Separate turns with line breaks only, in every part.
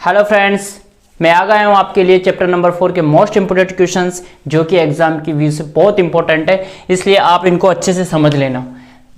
Hello friends, मैं आ गया हूँ आपके लिए चैप्टर नंबर 4 के मोस्ट इंपोर्टेंट क्वेश्चंस जो कि एग्जाम की व्यू से बहुत इंपॉर्टेंट है, इसलिए आप इनको अच्छे से समझ लेना।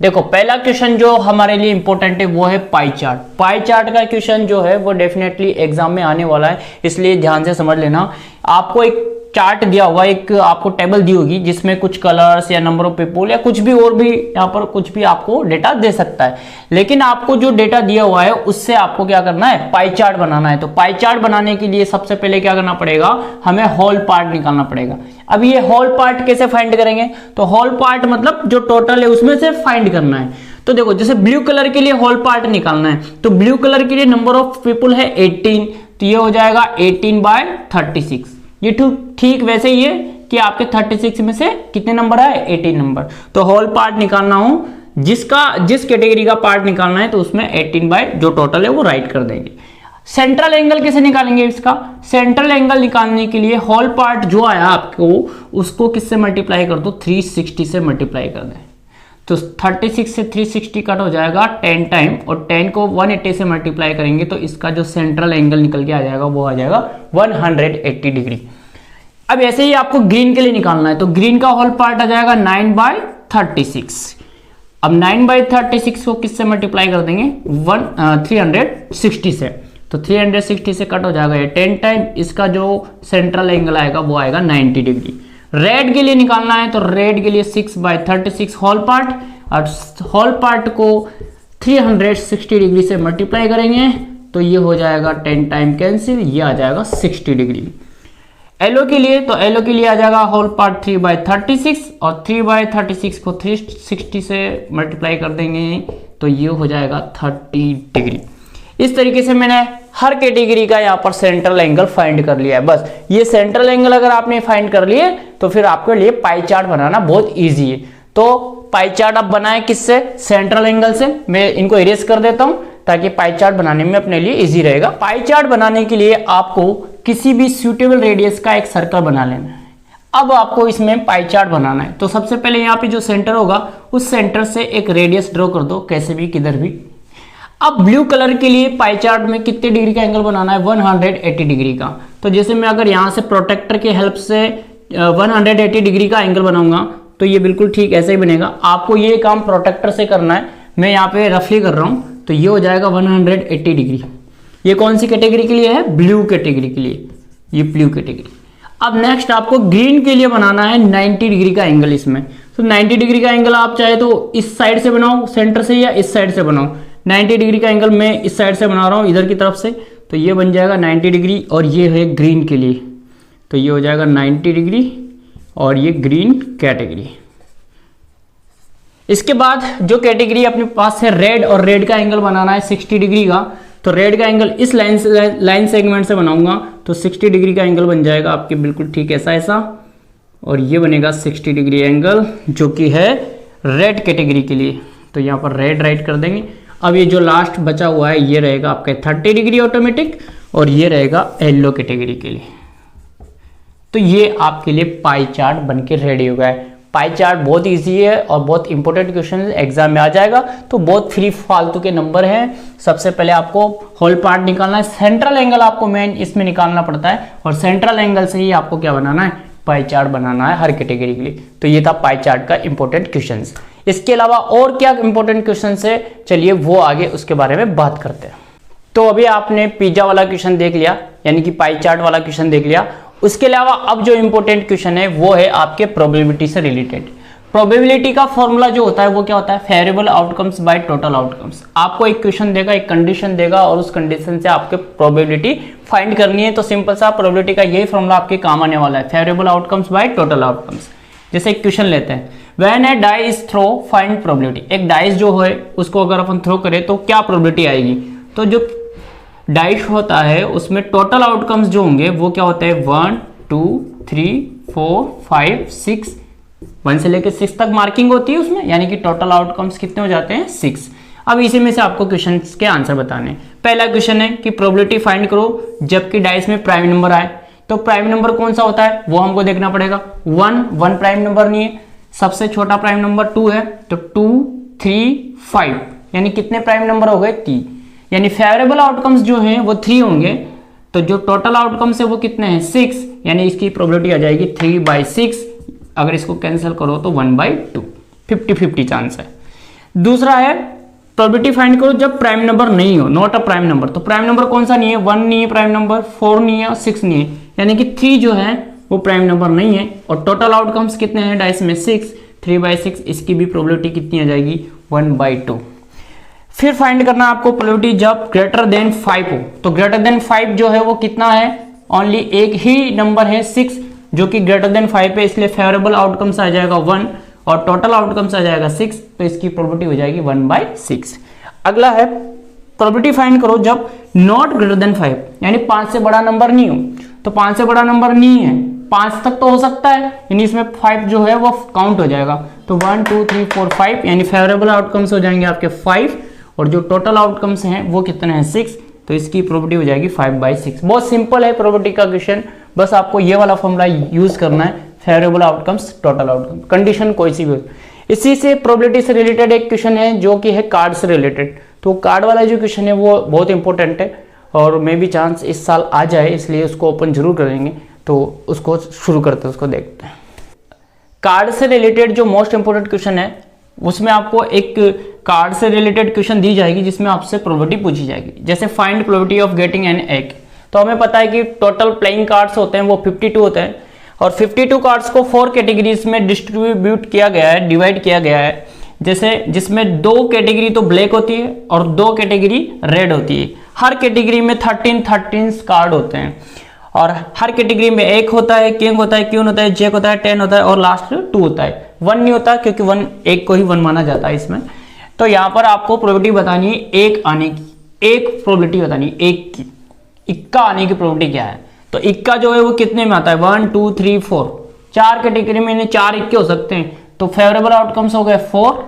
देखो, पहला क्वेश्चन जो हमारे लिए इंपॉर्टेंट है वो है पाई चार्ट। पाई चार्ट का क्वेश्चन जो है वो डेफिनेटली एग्जाम में आने वाला है, इसलिए ध्यान से समझ लेना। आपको एक चार्ट दिया होगा, एक आपको टेबल दी होगी जिसमें कुछ कलर्स या नंबर ऑफ पीपल या कुछ भी और भी यहाँ पर कुछ भी आपको डेटा दे सकता है, लेकिन आपको जो डेटा दिया हुआ है उससे आपको क्या करना है, पाई चार्ट बनाना है। तो पाई चार्ट बनाने के लिए सबसे पहले क्या करना पड़ेगा, हमें होल पार्ट निकालना पड़ेगा। अब ये होल पार्ट कैसे फाइंड करेंगे, तो होल पार्ट मतलब जो टोटल है उसमें से फाइंड करना है। तो देखो, जैसे ब्लू कलर के लिए होल पार्ट निकालना है, तो ब्लू कलर के लिए नंबर ऑफ पीपल है 18, तो ये हो जाएगा 18/36। ये ठीक वैसे ही है कि आपके 36 में से कितने नंबर है, 18 नंबर। तो होल पार्ट निकालना हो, जिस कैटेगरी का पार्ट निकालना है तो उसमें 18 बाय जो टोटल है वो राइट कर देंगे। सेंट्रल एंगल कैसे निकालेंगे इसका, सेंट्रल एंगल निकालने के लिए होल पार्ट जो आया आपको उसको किससे मल्टीप्लाई कर दो, 360 से मल्टीप्लाई कर दें। तो 36 से 360 कट हो जाएगा 10 टाइम, और 10 को 180 से मल्टीप्लाई करेंगे तो इसका जो सेंट्रल एंगल निकल के आ जाएगा वो आ जाएगा 180 डिग्री। अब ऐसे ही आपको ग्रीन के लिए निकालना है, तो ग्रीन का होल पार्ट आ जाएगा 9/36। अब 9/36 को किससे मल्टीप्लाई कर देंगे, 360 से, तो 360 से कट हो जाएगा ये 10 टाइम, इसका जो सेंट्रल एंगल आएगा वो आएगा 90 डिग्री। रेड के लिए निकालना है, तो रेड के लिए 6/36 होल पार्ट, और होल पार्ट को 360 डिग्री से मल्टीप्लाई करेंगे तो ये हो जाएगा 10 टाइम कैंसिल, ये आ जाएगा 60 डिग्री। येलो के लिए, तो येलो के लिए आ जाएगा होल पार्ट 3/36, और 3/36 को 360 से मल्टीप्लाई कर देंगे तो ये हो जाएगा 30 डिग्री। इस तरीके से मैंने हर कैटेगरी का यहाँ पर सेंट्रल एंगल फाइंड कर लिया है। बस ये सेंट्रल एंगल अगर आपने फाइंड कर लिए तो फिर आपके लिए पाई चार्ट बनाना बहुत इजी है। तो पाई चार्ट आप बनाए किससे, सेंट्रल एंगल से। मैं इनको इरेज कर देता हूं ताकि पाई चार्ट बनाने में अपने लिए इजी रहेगा। पाई चार्ट बनाने के लिए आपको किसी भी सूटेबल रेडियस का एक सर्कल बना लेना है। अब आपको इसमें पाई चार्ट बनाना है, तो सबसे पहले यहाँ पे जो सेंटर होगा उस सेंटर से एक रेडियस ड्रॉ कर दो, कैसे भी किधर भी। अब ब्लू कलर के लिए पाई चार्ट में कितने डिग्री का एंगल बनाना है, 180 डिग्री का। तो जैसे मैं अगर यहाँ से प्रोटेक्टर के हेल्प से 180 डिग्री का एंगल बनाऊंगा तो ये बिल्कुल ठीक ऐसे ही बनेगा। आपको ये काम प्रोटेक्टर से करना है, मैं यहाँ पे रफली कर रहा हूँ, तो ये हो जाएगा 180 डिग्री। ये कौन सी कैटेगरी के लिए है, ब्लू कैटेगरी के लिए, ये ब्लू कैटेगरी। अब नेक्स्ट आपको ग्रीन के लिए बनाना है 90 डिग्री का एंगल इसमें। तो 90 डिग्री का एंगल आप चाहे तो इस साइड से बनाओ सेंटर से, या इस साइड से बनाओ। 90 डिग्री का एंगल मैं इस साइड से बना रहा हूँ, इधर की तरफ से, तो ये बन जाएगा 90 डिग्री। और ये है ग्रीन के लिए, तो ये हो जाएगा 90 डिग्री, और ये ग्रीन कैटेगरी। इसके बाद जो कैटेगरी अपने पास है रेड, और रेड का एंगल बनाना है 60 डिग्री का। तो रेड का एंगल इस लाइन सेगमेंट से बनाऊंगा तो 60 डिग्री का एंगल बन जाएगा आपके बिल्कुल ठीक ऐसा, और ये बनेगा 60 डिग्री एंगल जो कि है रेड कैटेगरी के लिए। तो यहाँ पर रेड राइट कर देंगे। अब ये जो लास्ट बचा हुआ है ये रहेगा आपका 30 डिग्री ऑटोमेटिक, और ये रहेगा येलो कैटेगरी के लिए। तो ये आपके लिए पाई चार्ट बन के रेडी हो गया है। पाई चार्ट बहुत इजी है और बहुत इंपॉर्टेंट क्वेश्चन एग्जाम में आ जाएगा, तो बहुत फ्री फालतू के नंबर हैं। सबसे पहले आपको होल पार्ट निकालना है, सेंट्रल एंगल आपको मेन इसमें निकालना पड़ता है, और सेंट्रल एंगल से ही आपको क्या बनाना है, पाई चार्ट बनाना है हर कैटेगरी के लिए। तो ये था पाई चार्ट का इंपॉर्टेंट क्वेश्चन। इसके अलावा और क्या इंपॉर्टेंट क्वेश्चन है, चलिए वो आगे उसके बारे में बात करते हैं। तो अभी आपने पिज्जा वाला क्वेश्चन देख लिया, यानी कि पाई चार्ट वाला क्वेश्चन देख लिया। उसके अलावा अब जो इंपॉर्टेंट क्वेश्चन है वो है आपके प्रोबेबिलिटी से रिलेटेड। प्रोबेबिलिटी का फॉर्मूला जो होता है वो क्या होता है, favourable outcomes by total outcomes. आपको एक क्वेश्चन देगा, एक कंडीशन देगा, और उस कंडीशन से आपके प्रोबेबिलिटी फाइंड करनी है। तो सिंपल सा प्रोबेबिलिटी का यही फॉर्मूला आपके काम आने वाला है, favourable outcomes by total outcomes. जैसे एक क्वेश्चन लेते हैं, when a die is throw find probability. एक डाइस जो है उसको अगर अपन थ्रो करें तो क्या प्रोबेबिलिटी आएगी, तो जो डाइस होता है उसमें टोटल आउटकम्स जो होंगे वो क्या होते हैं, 1 2 3 4 5 6, 1 से लेकर 6 तक मार्किंग होती है उसमें, यानी कि टोटल आउटकम्स कितने हो जाते हैं, 6। अब इसी में से आपको क्वेश्चन के आंसर बताने। पहला क्वेश्चन है कि प्रोबेबिलिटी फाइंड करो जबकि डाइस में प्राइम नंबर आए। तो प्राइम नंबर कौन सा होता है वो हमको देखना पड़ेगा। 1 प्राइम नंबर नहीं है, सबसे छोटा प्राइम नंबर 2 है, तो 2 3 5, यानी कितने प्राइम नंबर हो गए, 3। यानी फेवरेबल आउटकम्स जो हैं वो 3 होंगे, तो जो टोटल आउटकम्स है वो कितने हैं 6, यानी इसकी प्रोबेबिलिटी आ जाएगी 3/6। अगर इसको कैंसिल करो तो 1/2, 50-50 चांस है। दूसरा है प्रोबेबिलिटी फाइंड करो जब प्राइम नंबर नहीं हो, नॉट अ प्राइम नंबर। तो प्राइम नंबर कौन सा नहीं है, 1 नहीं है प्राइम नंबर, 4 नहीं है और 6 नहीं है, यानी कि 3 जो है वो प्राइम नंबर नहीं है। और टोटल आउटकम्स कितने हैं डाइस में 6, 3/6, इसकी भी प्रोबेबिलिटी कितनी आ जाएगी 1/2। फिर फाइंड करना आपको प्रोबेबिलिटी जब ग्रेटर देन 5 हो। तो ग्रेटर देन 5 जो है वो कितना है, ओनली एक ही नंबर है 6 जो कि ग्रेटर देन 5 है, इसलिए फेवरेबल आउटकम्स आ जाएगा 1 और टोटल आउटकम्स आ जाएगा 6, तो इसकी प्रोबेबिलिटी हो जाएगी 1/6। अगला है प्रोबेबिलिटी फाइंड करो जब नॉट ग्रेटर देन 5, यानी 5 से बड़ा नंबर नहीं हो। तो 5 से बड़ा नंबर नहीं है, 5 तक तो हो सकता है, यानी इसमें 5 जो है वो काउंट हो जाएगा। तो 1 2 3 4 5, यानी फेवरेबल आउटकम्स हो जाएंगे आपके 5 और जो टोटल आउटकम्स हैं वो कितने हैं 6, तो इसकी प्रोबेबिलिटी हो जाएगी 5/6। बहुत सिंपल है प्रोबेबिलिटी का क्वेश्चन, बस आपको ये वाला फॉर्मूला यूज करना है, favourable outcomes total outcome, condition कोई सी भी। इसी से प्रोबेबिलिटी से रिलेटेड एक क्वेश्चन है जो कि है कार्ड से रिलेटेड। तो कार्ड वाला जो क्वेश्चन है वो बहुत इंपॉर्टेंट है और मे भी चांस इस साल आ जाए, इसलिए उसको ओपन जरूर करेंगे। तो उसको शुरू करते हैं, उसको देखते हैं। कार्ड से रिलेटेड जो मोस्ट इंपोर्टेंट क्वेश्चन है उसमें आपको एक कार्ड से रिलेटेड क्वेश्चन दी जाएगी जिसमें आपसे प्रोबेबिलिटी पूछी जाएगी। जैसे find probability of getting an egg. तो हमें पता है कि टोटल प्लेइंग कार्ड्स होते हैं वो 52 होते हैं और 52 कार्ड्स को 4 कैटेगरीज में डिस्ट्रीब्यूट किया गया है, डिवाइड किया गया है। जैसे जिसमें 2 कैटेगरी तो ब्लैक होती है और 2 कैटेगरी रेड होती है। हर कैटेगरी में 13 कार्ड होते हैं और हर कैटेगरी में 1 होता है, किंग होता है, क्वीन होता है, जैक होता है, 10 होता है और लास्ट 2 होता है। 1 नहीं होता क्योंकि 1 एक को ही 1 माना जाता है इसमें। तो यहाँ पर आपको प्रोबेबिलिटी बतानी है एक आने की, एक प्रोबेबिलिटी बतानी है एक की, इक्का आने की प्रोबेबिलिटी क्या है। तो इक्का जो है वो कितने में आता है 1 2 3 4, 4 कैटेगरी में 4 इक्के हो सकते हैं। तो फेवरेबल आउटकम्स हो गए 4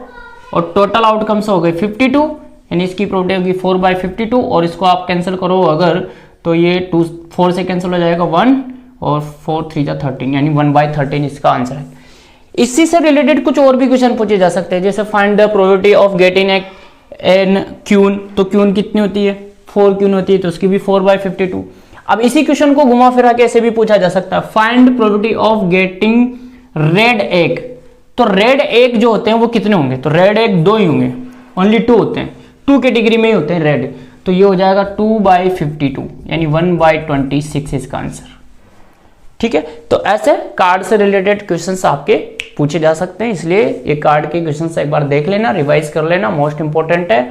और टोटल आउटकम्स हो गए 52, यानी इसकी प्रोबेबिलिटी होगी 4/52 और इसको आप कैंसिल करो अगर तो ये 2 4 से कैंसिल हो जाएगा 1 और 4 3 जा 13, यानी 1/13 इसका आंसर है। इसी से रिलेटेड कुछ और भी क्वेश्चन पूछे जा सकते हैं, जैसे find the probability of getting an queen. तो क्यून कितनी होती है 4 क्यून होती है, तो उसकी भी 4/52। अब इसी क्वेश्चन को घुमा फिरा के ऐसे भी पूछा जा सकता है, find probability of getting red egg. तो रेड एग जो होते हैं वो कितने होंगे, तो रेड एग 2 ही होंगे, ओनली 2 होते हैं, 2 कैटेगरी में ही होते हैं रेड। तो ये हो जाएगा 2/52, यानी 1/26 इसका आंसर। ठीक है, तो ऐसे कार्ड से रिलेटेड क्वेश्चंस आपके पूछे जा सकते हैं, इसलिए ये कार्ड के क्वेश्चंस एक बार देख लेना, रिवाइज कर लेना, मोस्ट इंपॉर्टेंट है।